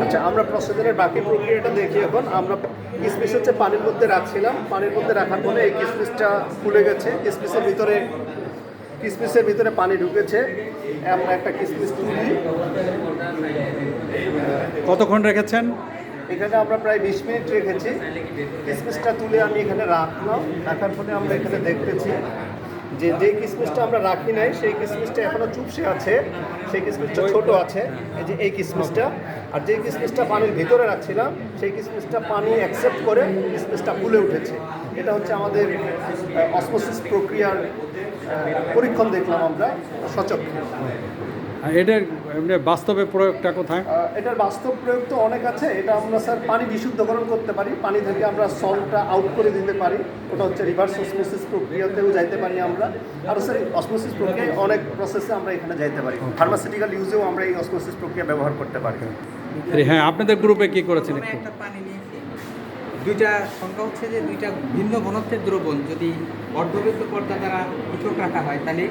আচ্ছা, আমরা প্রসেসরের বাকি প্রক্রিয়াটা দেখি এখন। আমরা কিসমিস হচ্ছে পানির মধ্যে রাখছিলাম, পানির মধ্যে রাখার পরে এই কিসমিসটা ফুলে গেছে, কিসমিসের ভিতরে পানি ঢুকেছে। আমরা একটা কিসমিস তুলি, কতক্ষণ রেখেছেন? এখানে আমরা প্রায় 20 মিনিট রেখেছি। কিসমিসটা তুলে আমি এখানে রাখলাম, রাখার পরে আমরা এখানে দেখতেছি যে কিসমিসটা আমরা রাখি নাই সেই কিসমিসটা এখনো চুপসে আছে, সেই কিসমিসটা ছোট আছে, এই যে এই কিসমিসটা। আর যে কিসমিসটা পানির ভিতরে রাখছিলাম সেই কিসমিসটা পানি অ্যাকসেপ্ট করে কিসমিসটা ফুলে উঠেছে। এটা হচ্ছে আমাদের অসমোসিস প্রক্রিয়ার পরীক্ষণ দেখলাম আমরা সচক্ষে। এটার বাস্তবে প্রয়োগটা কোথায়? এটার বাস্তব প্রয়োগ তো অনেক আছে। এটা আমরা স্যার পানি বিশুদ্ধকরণ করতে পারি, পানি থেকে আমরা সল্টটা আউট করে দিতে পারি, ওটা হচ্ছে রিভার্স অসমোসিস প্রক্রিয়াতেও যাইতে পারি আমরা। আর স্যার অসমোসিস প্রক্রিয়ায় অনেক প্রসেসে আমরা এখানে যাইতে পারি, ফার্মাসিউটিক্যাল ইউজেও আমরা এই অসমোসিস প্রক্রিয়া ব্যবহার করতে পারি। হ্যাঁ, আপনাদের গ্রুপে কি করেছেন একটু? একটা পানি নিয়েছি, দুইটা সংখ্যা হচ্ছে যে দুইটা ভিন্ন ঘনত্বের দ্রবণ যদি অর্ধবৃত্ত পর্দা দ্বারা পৃথক রাখা হয় তাহলে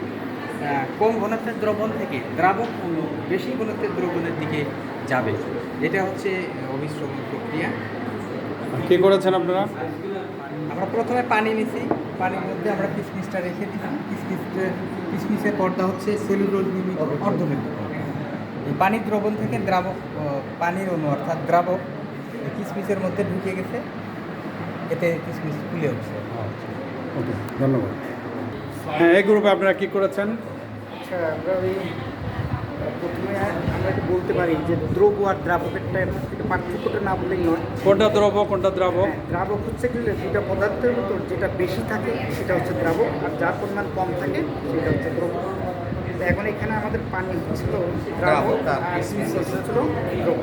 কম ঘনত্বের দ্রবণ থেকে দ্রাবক বেশি ঘনত্বের দ্রবণের দিকে যাবে। এটা হচ্ছে অবিশ্রবণ প্রক্রিয়া। কী করেছেন আপনারা? আমরা প্রথমে পানি নিছি, পানির মধ্যে আমরা কিসমিসটা রেখে দিলাম। কিসমিসের পর্দা হচ্ছে সেলুলোজ নির্মিত অর্ধবৃত্ত। এই পানির দ্রবণ থেকে দ্রাবক পানির অণু অর্থাৎ দ্রাবক কিসমিসের মধ্যে ঢুকে গেছে, এতে কিসমিস ফুলে উঠছে। ওকে, ধন্যবাদ। হ্যাঁ, এই গ্রুপে আপনারা কী করেছেন? আচ্ছা, আমরা প্রথমে আমরা একটু বলতে পারি যে দ্রব আর দ্রাবকেরটা একটু পার্থক্যটা না বললেই নয়। কোনটা দ্রব কোনটা দ্রাবক? দ্রাবক হচ্ছে কি দুটা পদার্থের ভিতর যেটা বেশি থাকে সেটা হচ্ছে দ্রাবক, আর যার পরিমাণ কম থাকে সেটা হচ্ছে দ্রব। তো এখন এখানে আমাদের পানি হচ্ছিল দ্রাবক আর কিসমিস হচ্ছিল দ্রব।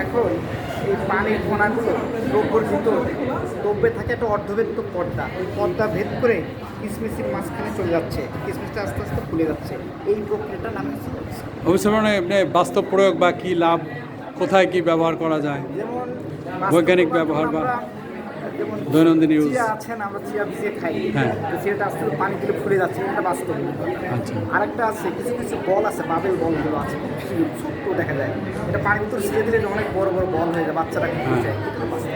এখন এই পানির কণাগুলো দ্রব্যর ভিতর দ্রব্যে থাকে একটা অর্ধবৃত্ত পর্দা, ওই পর্দা ভেদ করে কিসমিসের মাঝখানে চলে যাচ্ছে, কিসমিসটা আস্তে আস্তে ফুলে যাচ্ছে। এই প্রক্রিয়াটার নাম হচ্ছে অবশ্যই এমনি বাস্তব প্রয়োগ বা কী লাভ, কোথায় কি ব্যবহার করা যায়, যেমন বৈজ্ঞানিক ব্যবহার বা যেমন দৈনন্দিন ইউজ। চিয়া আছেন, আমরা চিয়া ভিজিয়ে খাই, হ্যাঁ। তো চিয়াটা আস্তে আস্তে পানি দিলে ফুলে যাচ্ছে, এটা বাস্তব। আচ্ছা, আরেকটা আছে কিছু কিছু বল আছে, বাবেল বলগুলো আছে, ছোট্ট দেখা যায়, এটা পানির ভিতর ছিটে দিলে অনেক বড় বড় বল হয়ে যায়, বাচ্চারা খেতে যায়। এটা বাস্তব।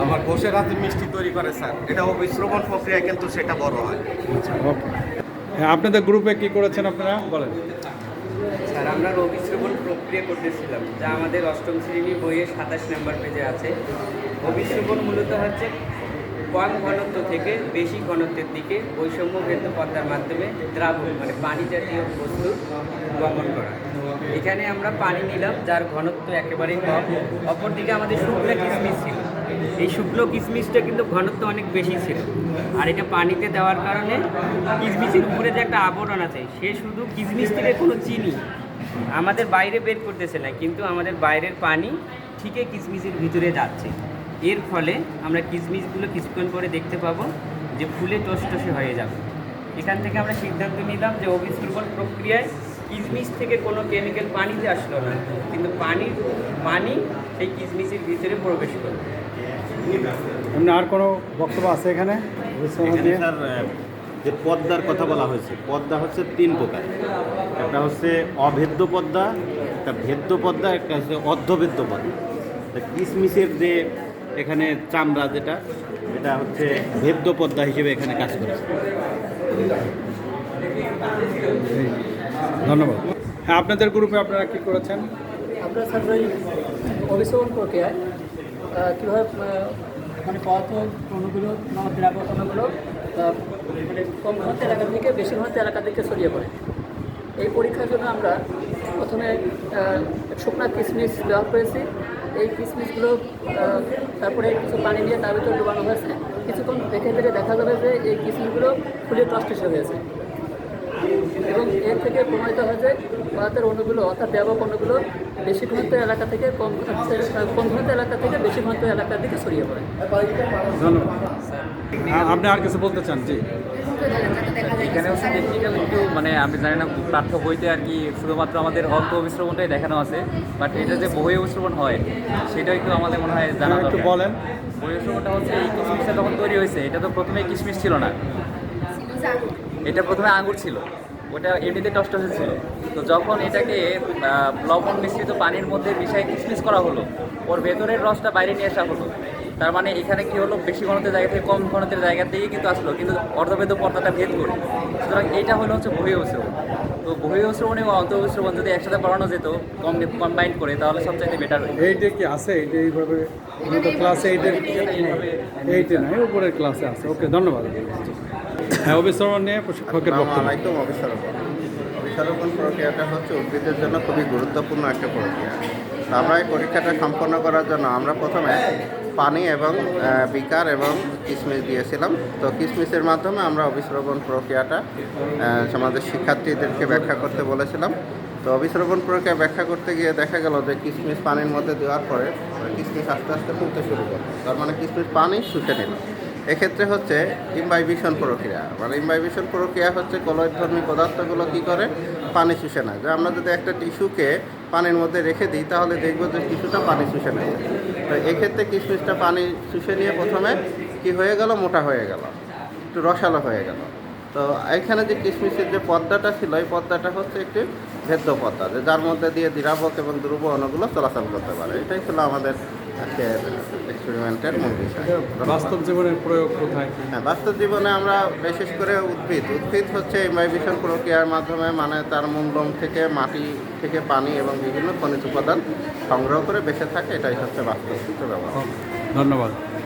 আমার ঘোষের হাতে মিষ্টি তৈরি করে স্যার, এটা অবিশ্রবণ প্রক্রিয়া, কিন্তু সেটা বড় হয়। আচ্ছা, ওকে। হ্যাঁ, আপনাদের গ্রুপে কি করেছেন আপনারা বলেন? স্যার, আমরা অবিশ্রবণ প্রক্রিয়া করতেছিলাম, যা আমাদের অষ্টম শ্রেণী বইয়ে 27 নম্বর পেজে আছে। অবিশ্রবণ মূলত হচ্ছে কম ঘনত্ব থেকে বেশি ঘনত্বের দিকে বৈষম্যভেদ্য পর্দার মাধ্যমে দ্রাবক মানে পানি জাতীয় বস্তু গমন করা। এখানে আমরা পানি নিলাম যার ঘনত্ব একেবারেই কম, অপরদিকে আমাদের শুকনো কিসমিস ছিল। এই শুকনো কিসমিসটা কিন্তু ঘনত্ব অনেক বেশি ছিল, আর এটা পানিতে দেওয়ার কারণে কিসমিসের উপরে যে একটা আবরণ আছে সে শুধু কিসমিস থেকে কোনো চিনি আমাদের বাইরে বের করতেছে না, কিন্তু আমাদের বাইরের পানি ঠিকই কিসমিসের ভিতরে যাচ্ছে। এর ফলে আমরা কিসমিসগুলো কিছুক্ষণ পরে দেখতে পাবো যে ফুলে টসটসে হয়ে যাবে। এখান থেকে আমরা সিদ্ধান্ত নিলাম যে অবিশ্রবণ প্রক্রিয়ায় কিসমিস থেকে কোনো কেমিক্যাল পানিতে আসলো না, কিন্তু পানি সেই কিসমিসের ভিতরে প্রবেশ করবে। এমনি আর কোনো বক্তব্য আছে এখানে? এখানে স্যার যে পদ্মার কথা বলা হয়েছে, পদ্মা হচ্ছে 3 প্রকার। একটা হচ্ছে অভেদ্য পদ্মা, একটা ভেদ্য পদ্মা, একটা হচ্ছে অর্ধভেদ্য পদ্মা। তা কিসমিসের যে এখানে চামড়া যেটা, এটা হচ্ছে ভেদ্য পদ্মা হিসেবে এখানে কাজ করেছে। ধন্যবাদ। হ্যাঁ, আপনাদের গ্রুপে আপনারা কি করেছেন? আমরা স্যার ওই অবিশ্রবণ প্রক্রিয়ায় কীভাবে মানে পদার্থ অণুগুলো দ্রাবক অণুগুলো মানে কম ঘনত্ব এলাকা থেকে বেশি ঘনত্ব এলাকা থেকে ছড়িয়ে পড়ে, এই পরীক্ষার জন্য আমরা প্রথমে শুকনা কিসমিস ব্যবহার করেছি। এই কিসমিসগুলো তারপরে কিছু পানি নিয়ে তার ভিতরে ডুবানো হয়েছে। কিছুক্ষণ রেখে দিলে দেখা যাবে যে এই কিসমিসগুলো ফুলিয়ে টসটসে হয়েছে, এবং এর থেকে প্রমাণিত হয় যে পদার্থের অণুগুলো অর্থাৎ দ্রাবক অণুগুলো বেশি ঘনত্ব এলাকা থেকে কম ঘনত্ব এলাকা থেকে বেশি ঘনত্ব এলাকার দিকে ছড়িয়ে পড়ে। ধন্যবাদ। আপনি আর কিছু বলতে চান? জি। এখানে হচ্ছে টেকনিক্যাল একটু মানে আমি জানি না, পাঠ্য বইতে আর কি শুধুমাত্র আমাদের অল্প অবিশ্রবণটাই দেখানো আছে, বাট এটা যে বহি অবিশ্রবণ হয় সেটা একটু আমাদের মনে হয় জানা একটু দরকার। বলেন। বহি অবিশ্রবণটা হচ্ছে এই কিসমিসটা যখন তৈরি হয়েছে, এটা তো প্রথমে কিসমিস ছিল না, এটা প্রথমে আঙ্গুর ছিল। ওটা এমনিতে টসটসে ছিল। তো যখন এটাকে লবণ মিশ্রিত পানির মধ্যে মিশিয়ে কিসমিস করা হলো, ওর ভেতরের রসটা বাইরে নিয়ে আসা হলো। তার মানে এখানে কি হলো, বেশি ঘনত্বের জায়গা থেকে কম ঘনত্বের জায়গা থেকে কিন্তু আসলো, কিন্তু অর্ধভেদ্য পর্দাটা ভেদ করে। সুতরাং এইটা হলো হচ্ছে বহিঃ শ্রবণ। তো বহিঃ শ্রবণ এবং অন্তঃশ্রবণ যদি একসাথে পড়ানো যেত কম্বাইন করে, তাহলে সবচাইতে বেটার হতো। এইটা কি আছে, এইটা এইভাবে ক্লাসে এইটা নাই, উপরের ক্লাসে আছে। ওকে, ধন্যবাদ। হ্যাঁ, অভিশ্রবণ নিয়ে প্রশিক্ষকের বক্তব্য। আসসালামাইকুম। অভিসরোপণ প্রক্রিয়াটা হচ্ছে উদ্ভিদের জন্য খুবই গুরুত্বপূর্ণ একটা প্রক্রিয়া। তো আমরা এই পরীক্ষাটা সম্পন্ন করার জন্য আমরা প্রথমে পানি এবং বিকার এবং কিশমিশ দিয়েছিলাম। তো কিশমিশের মাধ্যমে আমরা অভিশ্রবণ প্রক্রিয়াটা আমাদের শিক্ষার্থীদেরকে ব্যাখ্যা করতে বলেছিলাম। তো অভিশ্রবণ প্রক্রিয়া ব্যাখ্যা করতে গিয়ে দেখা গেল যে কিশমিশ পানির মধ্যে দেওয়ার পরে কিশমিশ আস্তে আস্তে ফুলতে শুরু করে, তার মানে কিশমিশ পানি শুষে নিল। এক্ষেত্রে হচ্ছে ইমবাইবিশন প্রক্রিয়া, মানে ইমবাইবিশন প্রক্রিয়া হচ্ছে কলয়ধর্মী পদার্থগুলো কী করে, পানি শুষে নেয়। যে আমরা যদি একটা টিস্যুকে পানির মধ্যে রেখে দিই তাহলে দেখবো যে টিস্যুটা পানি শুষে নেয়। তো এক্ষেত্রে কিশমিশটা পানি শুষে নিয়ে প্রথমে কি হয়ে গেল, মোটা হয়ে গেল, একটু রসালো হয়ে গেল। তো এখানে যে কিশমিশের যে পর্দাটা ছিল, এই পর্দাটা হচ্ছে একটি ভেদ্য পর্দা, যে যার মধ্যে দিয়ে দ্রাবক এবং দ্রব অণুগুলো চলাচল করতে পারে। এটাই ছিল আমাদের আজকের এক্সপেরিমেন্টের মূল বিষয়। বাস্তব জীবনের প্রয়োগ কোথায়? হ্যাঁ, বাস্তব জীবনে আমরা বিশেষ করে উদ্ভিদ হচ্ছে ইমবাইবিশন প্রক্রিয়ার মাধ্যমে, মানে তার মূলদম থেকে, মাটি থেকে পানি এবং বিভিন্ন খনিজ উপাদান সংগ্রহ করে বেঁচে থাকে। এটাই হচ্ছে বাস্তব চিত্র ব্যবহার। ধন্যবাদ।